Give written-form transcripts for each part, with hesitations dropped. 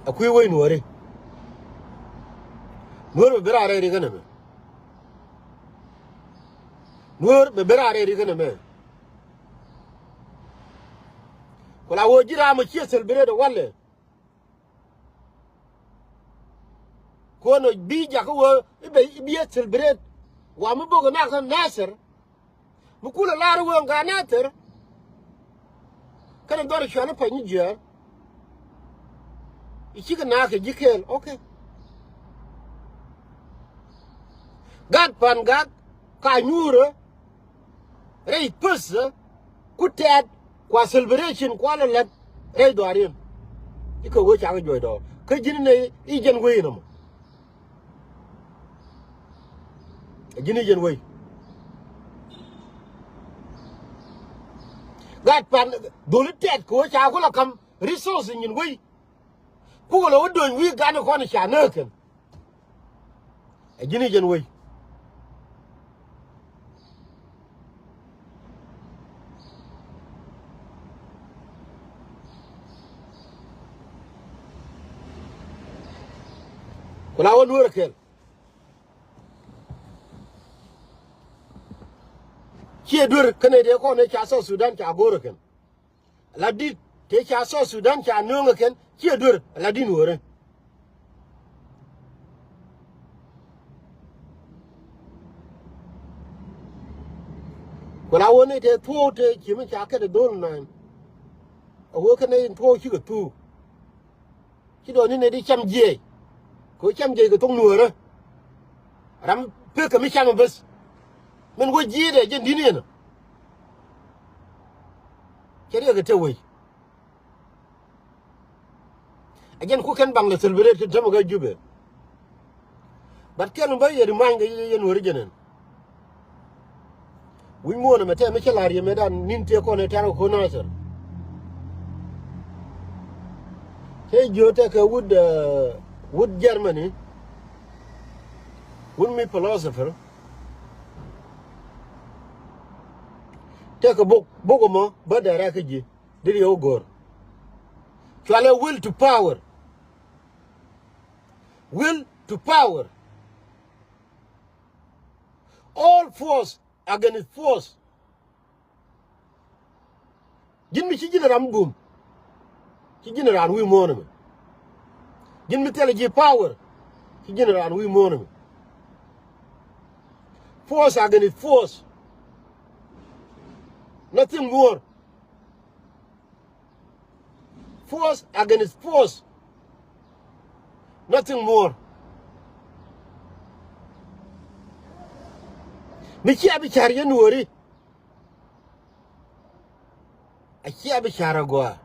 a kui way nuore nuor be berare ri gana me nuor be berare ri gana me kola wo jira ma ci celebrate walle ko no bi ja ko wo be bi celebrate wa mu bogo na kan nasir mu kula laru wo ga natir kana dor shana pa ni je ichi ga na ke jikel okay gad pan gad ka nyure rei pus kutet kwa celebration kwa la rei do arin iko wo cha ga joy do ka jini ne I jen we no jini jen we gad pan do tet ko cha ko la kam resource nyin we ku lo do wi ga no ko ni cha na ken jini jen we kula won nuer kel ki dur kane de ko ne cha so Sudan cha goro ken la dit te cha so Sudan cha nonga ken ki dur la din wore kula won te to te ki mi cha ka de dol nan a wo kane to ki ga tu ki do ni ne di cham je ko cham je ko tong nuer ram pe ka mi cham bes men go ji de je dini na kere ga te wai again ku kan bang le celebrate te mo ga jube but ken ba ye remind ga ye nuer jenen wi mo na mate me chala ri me dan nin te ko ne tan ko na sir hey jote ka would Germany would me philosopher take a book bogoma but the rakaji did you go to will to power all force against force give me chicken boom chicken around we monument give me tell you power chicken around we monument force against force nothing more force against force nothing more Michi abishari ya nuori Achi abishara goa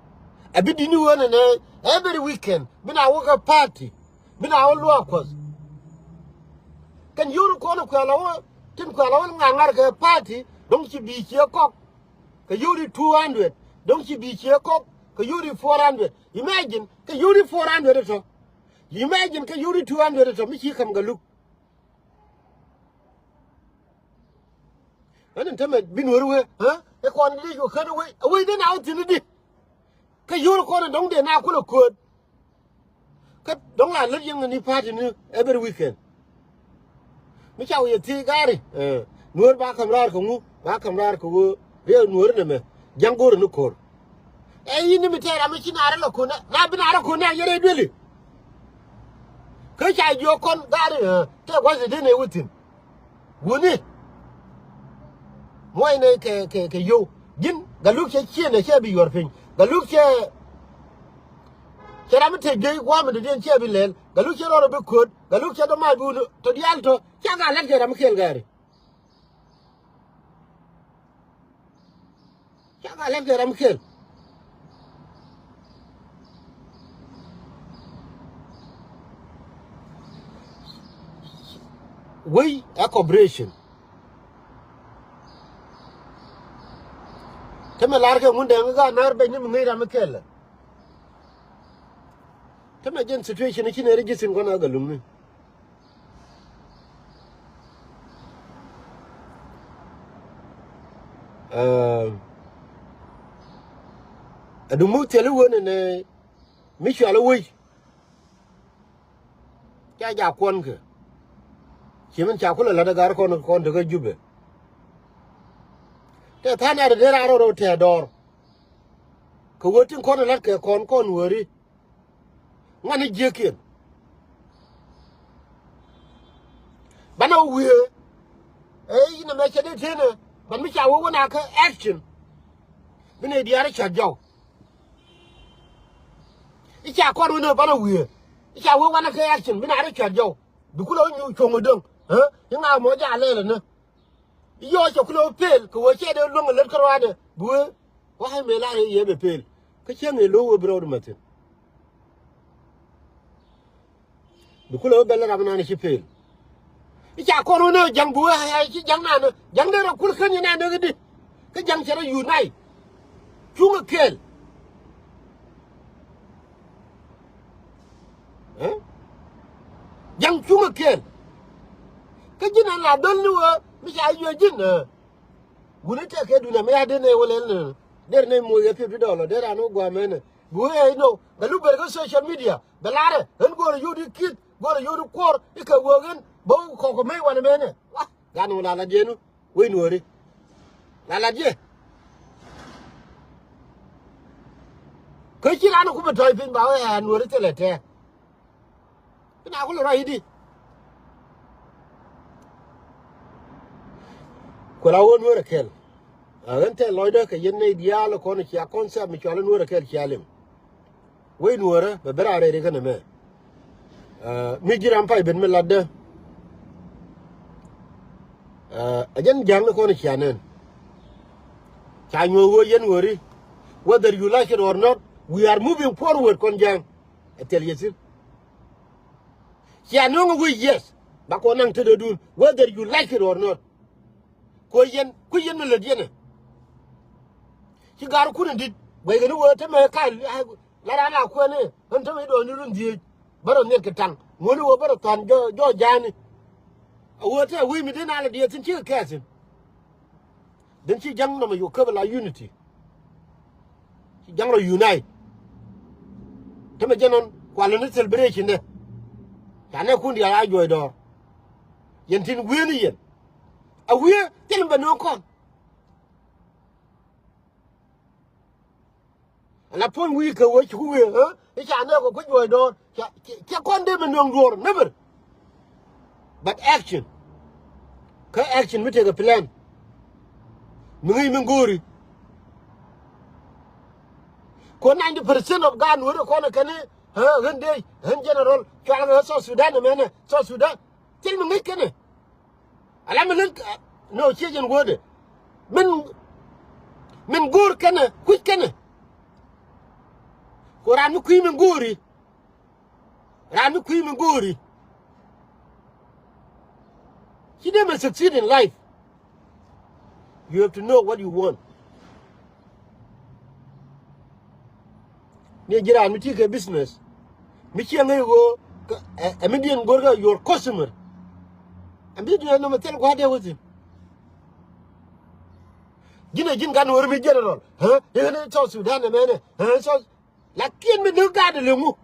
Abidi ni wana na every weekend Bina waka party Bina awa luakwas Kan yuru kono kwa lawa Tin kwa lawa ngangar ka party Dongchi bichi ya kok Ka yuri 200 Dongchi bichi ya kok Ka yuri 400 Imagine ka yuri 400 ito Imagine ka yuri 200 ito Michi kamgaluk Anin tama binurwe ha e ko ni ko kana we den out ni di ka yoro ko na dong de na ko ko ka dong la le yang ni party ni every weekend mi chaw ye ti gari nuor ba kamrar ko ngu ba kamrar ko re nuor ne me jangor ni ko e yini mi tera mi cinara la ko na binara ko na yere deli ka cha jo kon gari te ko de ne wutin woni moi ne ke yo gin galuk che ne che bi yor pin galuk che ramte ge kwa me de che bi lel galuk che ro be kod galuk che do ma bu to dialto cha ga len ke ram kel gari cha ga len ke ram kel we a cooperation Tama larga munde nga nar be nyum ngira makela Tama jen situation ni chine regisin kona galumni adu mu tele wona ne mishu ala wi cha ja kon ke chỉ mình chả có là dagar con được cái giúp thế thà này để ra rồi thế đor cái vợ tiếng con là cái con vừa đi ngăn đi giết kiện bạn nào vừa ấy nó mới chơi được thế này bạn mới chào cái nào cái action bên này đi ra chả giàu ít chả con nữa bạn nào vừa ít chả cái nào cái action bên này ra chả giàu đủ cái lối nhiều chồng ở đường những nào mới ra lên nữa yo cho cái lối pel cái vợ chơi được luôn lên cái loa đấy bữa có hai mấy lại gì về pel cái chuyện này lâu rồi mà thế đủ cái lối bên là làm nào pel ít chả con nữa chẳng bữa hay chứ chẳng nào nữa chẳng đấy là cái khăn như này nữa cái đi cái chẳng sẽ làอยู่ในchung cái kel chẳng chung cái kel cái gì là đơn nữa mới chạy vô gì nữa bữa nay cái đứa này mới đến này vào lên để này mua cái phim đó là để ra nó qua mấy này bữa ấy nó cái lúc bây giờ social media bây giờ đấy hắn gọi là YouTube kid gọi là YouTube core cái vừa cái bố khó có mấy quan mấy này quá cái nó là gì nó quên nữa đi là gì cái gì là nó cũng phải thay phim bảo là nữa thế là thế cái nào cũng là right đi cô lao nuôi được kêu, anh thấy lôi đó cái dân này dia là con kia con sao mình cho nó nuôi được kêu kia liền, vậy nuôi đó, bây giờ ở đây cái này mình chỉ làm phải bên mình là đó, dân giang nó con kia nên, chả nhiều người dân người đi, whether you like it or not, we are moving forward con giang, I tell you this, kia nó người yes, bà con năng từ đó whether you like it or not. Cô yên mà lật yên này chứ gà cũng đi bởi cái nó thế mà cái là nào quên này hơn thế mấy đồ như luôn gì bắt đầu nhận cái trăng muốn nó bắt đầu toàn do già này ở thế we mình thế nào là đi trên chiếc cái gì đến chỉ giang nó mà có là unity chỉ giang là unite thế mà cho nên qua lần celebration này cái này cũng đi ai rồi đó yên tin quý này yên à quý thế là nó con là phun quý cái quý chú quý cái chả nó có quý rồi đó chả con đây mình nương rồi never but action cái action mới take a plan mình guri có 90% of gan nữa con cái này gần đây gần general cho nó so Sudan này nè so Sudan thế mình nghĩ cái này à mình no change word mình gur cái này quýt cái này có làm nó quý mình guri làm nó quý mình guri khi để mà succeed in life you have to know what you want nếu như làm cái business mình chỉ nghe go em đi go your customer em biết như nó mà tell quá đều gì jin kan wor mi general ha yana so Sudan ne so lakin mi duka da lemu